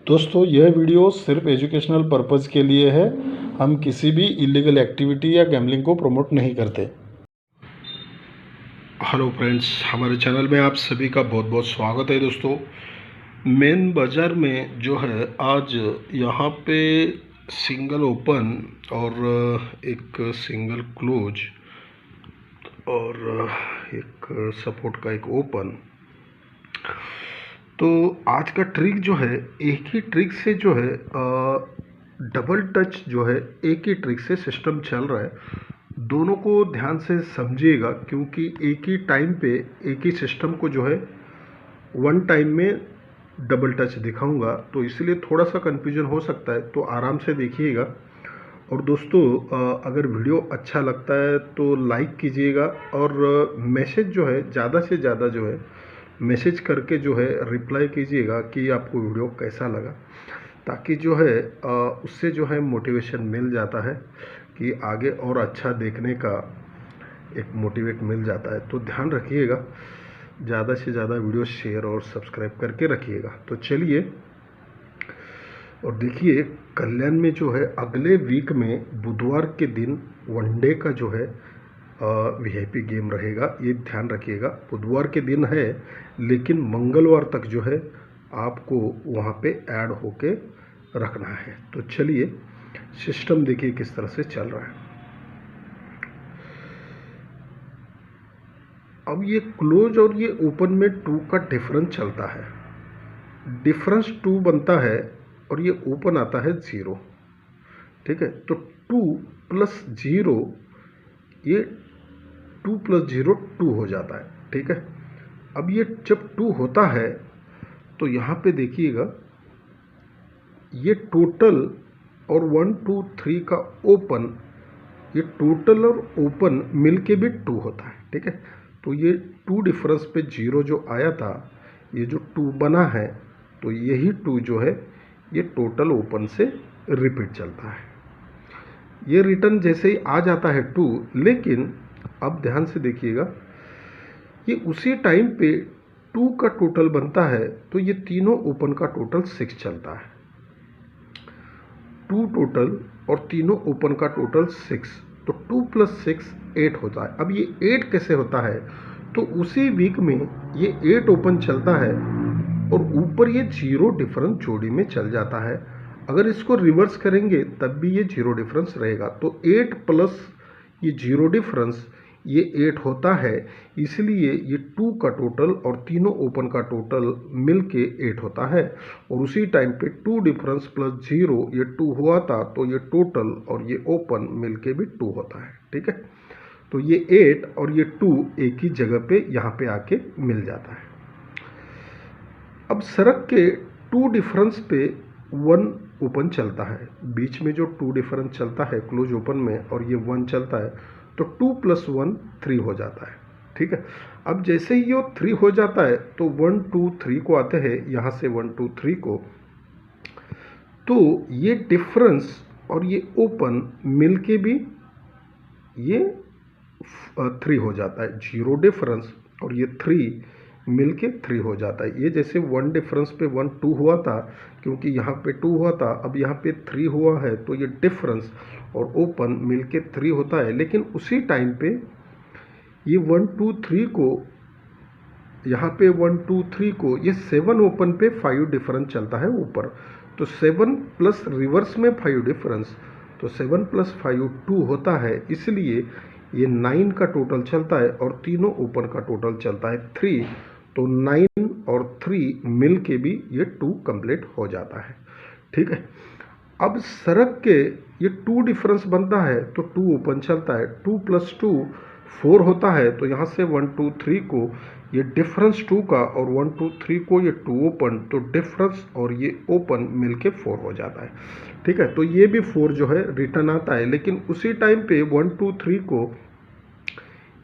दोस्तों यह वीडियो सिर्फ एजुकेशनल पर्पज़ के लिए है। हम किसी भी इलीगल एक्टिविटी या गैम्बलिंग को प्रमोट नहीं करते। हेलो फ्रेंड्स, हमारे चैनल में आप सभी का बहुत बहुत स्वागत है। दोस्तों, मेन बाज़ार में जो है आज यहाँ पे सिंगल ओपन और एक सिंगल क्लोज और एक सपोर्ट का एक ओपन। तो आज का ट्रिक जो है, एक ही ट्रिक से जो है डबल टच जो है एक ही ट्रिक से सिस्टम चल रहा है। दोनों को ध्यान से समझिएगा, क्योंकि एक ही टाइम पे एक ही सिस्टम को जो है वन टाइम में डबल टच दिखाऊंगा, तो इसलिए थोड़ा सा कन्फ्यूजन हो सकता है, तो आराम से देखिएगा। और दोस्तों, अगर वीडियो अच्छा लगता है तो लाइक कीजिएगा और मैसेज जो है ज़्यादा से ज़्यादा जो है मैसेज करके जो है रिप्लाई कीजिएगा कि आपको वीडियो कैसा लगा, ताकि जो है उससे जो है मोटिवेशन मिल जाता है कि आगे और अच्छा देखने का एक मोटिवेट मिल जाता है। तो ध्यान रखिएगा, ज़्यादा से ज़्यादा वीडियो शेयर और सब्सक्राइब करके रखिएगा। तो चलिए और देखिए, कल्याण में जो है अगले वीक में बुधवार के दिन वनडे का जो है वीआईपी गेम रहेगा। ये ध्यान रखिएगा, बुधवार के दिन है लेकिन मंगलवार तक जो है आपको वहाँ पे ऐड होके रखना है। तो चलिए सिस्टम देखिए किस तरह से चल रहा है। अब ये क्लोज और ये ओपन में 2 का डिफरेंस चलता है। डिफरेंस 2 बनता है और ये ओपन आता है 0। ठीक है, तो 2 प्लस 0, ये 2 प्लस 0 2 हो जाता है। ठीक है, अब ये जब 2 होता है तो यहाँ पे देखिएगा, ये टोटल और 1 2 3 का ओपन, ये टोटल और ओपन मिलके भी 2 होता है। ठीक है, तो ये 2 डिफरेंस पे 0 जो आया था, ये जो 2 बना है, तो यही 2 जो है ये टोटल ओपन से रिपीट चलता है। ये रिटर्न जैसे ही आ जाता है 2, लेकिन अब ध्यान से देखिएगा, ये उसी टाइम पे 2 का टोटल बनता है, तो ये तीनों ओपन का टोटल 6 चलता है। 2 टोटल और तीनों ओपन का टोटल 6, तो 2 प्लस 6 8 होता है। अब ये 8 कैसे होता है, तो उसी वीक में ये 8 ओपन चलता है और ऊपर ये 0 डिफरेंस जोड़ी में चल जाता है। अगर इसको रिवर्स करेंगे तब भी ये 0 डिफरेंस रहेगा, तो 8 प्लस ये 0 डिफरेंस ये 8 होता है। इसलिए ये 2 का टोटल और तीनों ओपन का टोटल मिलके 8 होता है। और उसी टाइम पे 2 डिफरेंस प्लस 0 ये 2 हुआ था, तो ये टोटल और ये ओपन मिलके भी 2 होता है। ठीक है, तो ये 8 और ये 2 एक ही जगह पे यहाँ पे आके मिल जाता है। अब सड़क के 2 डिफरेंस पे 1 ओपन चलता है। बीच में जो 2 डिफरेंस चलता है क्लोज ओपन में और ये 1 चलता है, तो 2 प्लस 1 3 हो जाता है। ठीक है, अब जैसे ही ये 3 हो जाता है तो 1 2 3 को आते हैं, यहाँ से 1 2 3 को, तो ये डिफरेंस और ये ओपन मिलके भी ये 3 हो जाता है। 0 डिफरेंस और ये 3 मिलके 3 हो जाता है। ये जैसे 1 डिफरेंस पे 1 2 हुआ था, क्योंकि यहाँ पे 2 हुआ था, अब यहाँ पे 3 हुआ है, तो ये डिफरेंस और ओपन मिलके 3 होता है। लेकिन उसी टाइम पे ये 1 2 3 को, यहाँ पे 1 2 3 को, ये 7 ओपन पे 5 डिफरेंस चलता है ऊपर, तो 7 प्लस रिवर्स में 5 डिफरेंस, तो 7 प्लस 5 2 होता है। इसलिए ये 9 का टोटल चलता है और तीनों ओपन का टोटल चलता है 3, तो 9 और 3 मिल के भी ये 2 कंप्लीट हो जाता है। ठीक है, अब सड़क के ये 2 डिफरेंस बनता है, तो 2 ओपन चलता है। 2 प्लस 2 4 होता है, तो यहाँ से 1 2 3 को ये डिफरेंस 2 का और 1 2 3 को ये 2 ओपन, तो डिफरेंस और ये ओपन मिलके 4 हो जाता है। ठीक है, तो ये भी 4 जो है रिटर्न आता है। लेकिन उसी टाइम पे 1 2 3 को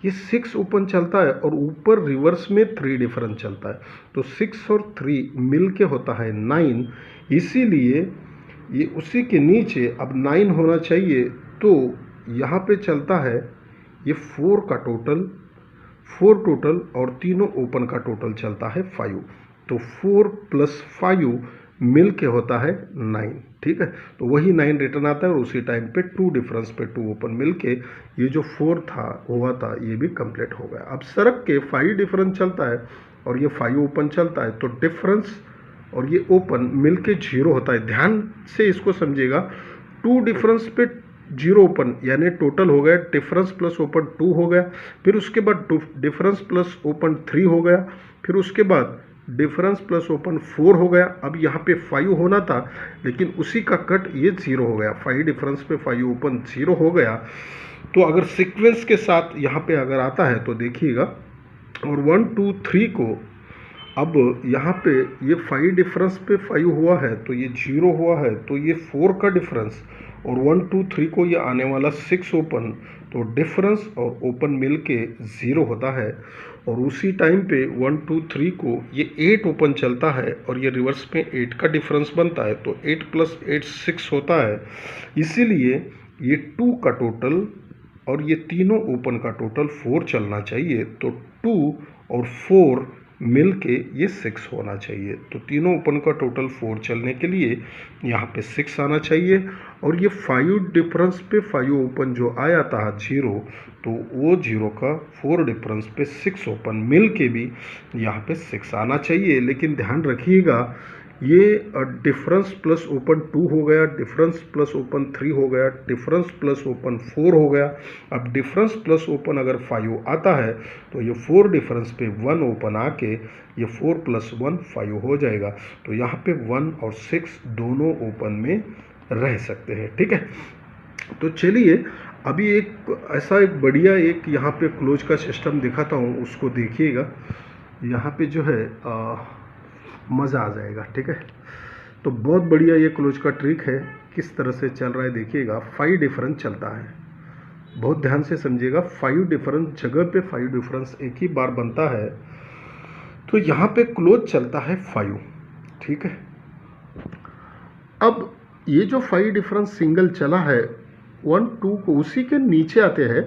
ये 6 ओपन चलता है और ऊपर रिवर्स में 3 डिफरेंस चलता है, तो 6 और 3 मिल के होता है 9। इसीलिए ये उसी के नीचे अब 9 होना चाहिए, तो यहाँ पे चलता है ये 4 का टोटल, 4 टोटल और तीनों ओपन का टोटल चलता है 5, तो 4 प्लस 5 मिल के होता है 9, ठीक है। तो वही 9 रिटर्न आता है और उसी टाइम पे 2 डिफरेंस पे 2 ओपन मिल के ये जो 4 था हुआ था ये भी कंप्लीट हो गया। अब सड़क के 5 डिफरेंस चलता है और ये 5 ओपन चलता है, तो डिफरेंस और ये ओपन मिल के 0 होता है। ध्यान से इसको समझिएगा, 2 डिफरेंस पे 0 ओपन यानी टोटल हो गया डिफरेंस प्लस ओपन 2 हो गया, फिर उसके बाद डिफरेंस प्लस ओपन 3 हो गया, फिर उसके बाद डिफरेंस प्लस ओपन 4 हो गया। अब यहाँ पे 5 होना था लेकिन उसी का कट ये 0 हो गया, 5 डिफरेंस पे 5 ओपन 0 हो गया। तो अगर सीक्वेंस के साथ यहाँ पे अगर आता है तो देखिएगा, और 1 2 3 को अब यहाँ पे ये 5 डिफरेंस पे 5 हुआ है तो ये 0 हुआ है, तो ये 4 का डिफरेंस और 1 2 3 को ये आने वाला 6 ओपन, तो डिफरेंस और ओपन मिल के 0 होता है। और उसी टाइम पे 1 2 3 को ये 8 ओपन चलता है और ये रिवर्स में 8 का डिफरेंस बनता है, तो 8 + 8 6 होता है। इसीलिए ये 2 का टोटल और ये तीनों ओपन का टोटल 4 चलना चाहिए, तो 2 और 4 मिल के ये 6 होना चाहिए। तो तीनों ओपन का टोटल 4 चलने के लिए यहाँ पे 6 आना चाहिए। और ये 5 डिफरेंस पे 5 ओपन जो आया था 0, तो वो 0 का 4 डिफरेंस पे 6 ओपन मिल के भी यहाँ पे 6 आना चाहिए। लेकिन ध्यान रखिएगा, ये डिफरेंस प्लस ओपन 2 हो गया, डिफरेंस प्लस ओपन 3 हो गया, डिफरेंस प्लस ओपन 4 हो गया। अब डिफरेंस प्लस ओपन अगर 5 आता है तो ये 4 डिफरेंस पे 1 ओपन आके ये 4 + 1 5 हो जाएगा। तो यहाँ पे 1 और 6 दोनों ओपन में रह सकते हैं, ठीक है। तो चलिए अभी एक ऐसा एक बढ़िया एक यहाँ पे क्लोज का सिस्टम दिखाता हूँ, उसको देखिएगा। यहाँ पे जो है मज़ा आ जाएगा, ठीक है। तो बहुत बढ़िया ये क्लोज का ट्रिक है, किस तरह से चल रहा है देखिएगा। 5 डिफरेंस चलता है, बहुत ध्यान से समझिएगा। 5 डिफरेंस जगह पे 5 डिफरेंस एक ही बार बनता है, तो यहाँ पे क्लोज चलता है 5, ठीक है। अब ये जो 5 डिफरेंस सिंगल चला है 1 2 को उसी के नीचे आते हैं,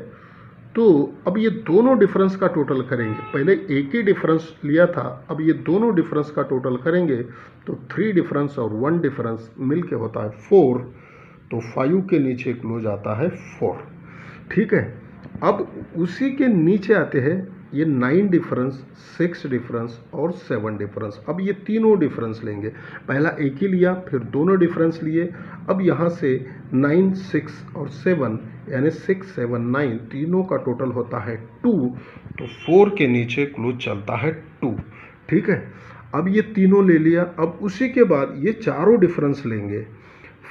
तो अब ये दोनों डिफरेंस का टोटल करेंगे। पहले एक ही डिफरेंस लिया था, अब ये दोनों डिफरेंस का टोटल करेंगे तो 3 डिफरेंस और 1 डिफरेंस मिलके होता है 4, तो 5 के नीचे क्लोज आता है 4, ठीक है। अब उसी के नीचे आते हैं ये 9 डिफरेंस, 6 डिफरेंस और 7 डिफरेंस। अब ये तीनों डिफरेंस लेंगे, पहला एक ही लिया फिर दोनों डिफरेंस लिए। अब यहाँ से 9 6 और 7 यानी 6 7 9 तीनों का टोटल होता है 2, तो 4 के नीचे क्लोज चलता है 2, ठीक है। अब ये तीनों ले लिया। अब उसी के बाद ये चारों डिफरेंस लेंगे,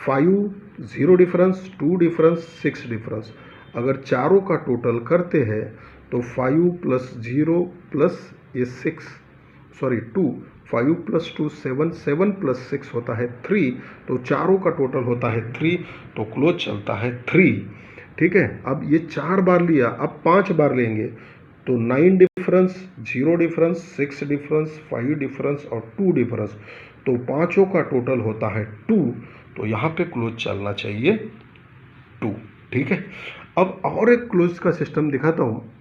5 0 डिफरेंस, 2 डिफरेंस, 6 डिफरेंस। अगर चारों का टोटल करते हैं तो 5 + 0 प्लस ये 6 सॉरी 2, 5 + 2 7, 7 + 6 होता है 3, तो चारों का टोटल होता है 3, तो क्लोज चलता है 3, ठीक है। अब ये 4 बार लिया, अब 5 बार लेंगे, तो 9 डिफरेंस, 0 डिफरेंस, 6 डिफरेंस, 5 डिफरेंस और 2 डिफरेंस, तो पांचों का टोटल होता है 2, तो यहाँ पे क्लोज चलना चाहिए 2, ठीक है। अब और एक क्लोज का सिस्टम दिखाता हूँ,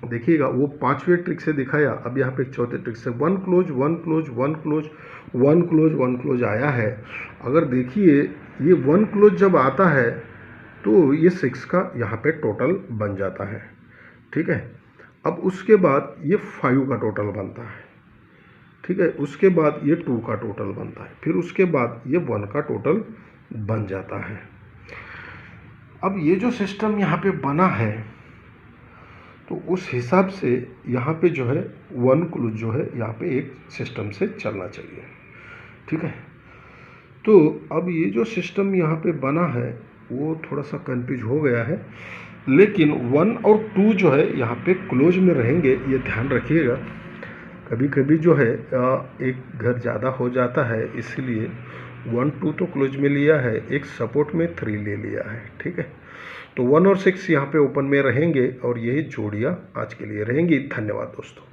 देखिएगा। वो 5वें ट्रिक से दिखाया, अब यहाँ पे एक चौथे ट्रिक से 1 close 1 close 1 close 1 close 1 close आया है। अगर देखिए ये 1 क्लोज जब आता है तो ये 6 का यहाँ पे टोटल बन जाता है, ठीक है। अब उसके बाद ये 5 का टोटल बनता है, ठीक है। उसके बाद ये 2 का टोटल बनता है, फिर उसके बाद ये 1 का टोटल बन जाता है। अब ये जो सिस्टम यहाँ पे बना है, तो उस हिसाब से यहाँ पे जो है 1 क्लोज जो है यहाँ पे एक सिस्टम से चलना चाहिए, ठीक है। तो अब ये जो सिस्टम यहाँ पे बना है वो थोड़ा सा कंफ्यूज हो गया है, लेकिन 1 और 2 जो है यहाँ पे क्लोज में रहेंगे, ये ध्यान रखिएगा। कभी कभी जो है एक घर ज़्यादा हो जाता है, इसलिए 1 2 तो क्लोज में लिया है, एक सपोर्ट में 3 ले लिया है, ठीक है। तो 1 और 6 यहाँ पे ओपन में रहेंगे और यही जोड़ियाँ आज के लिए रहेंगी। धन्यवाद दोस्तों।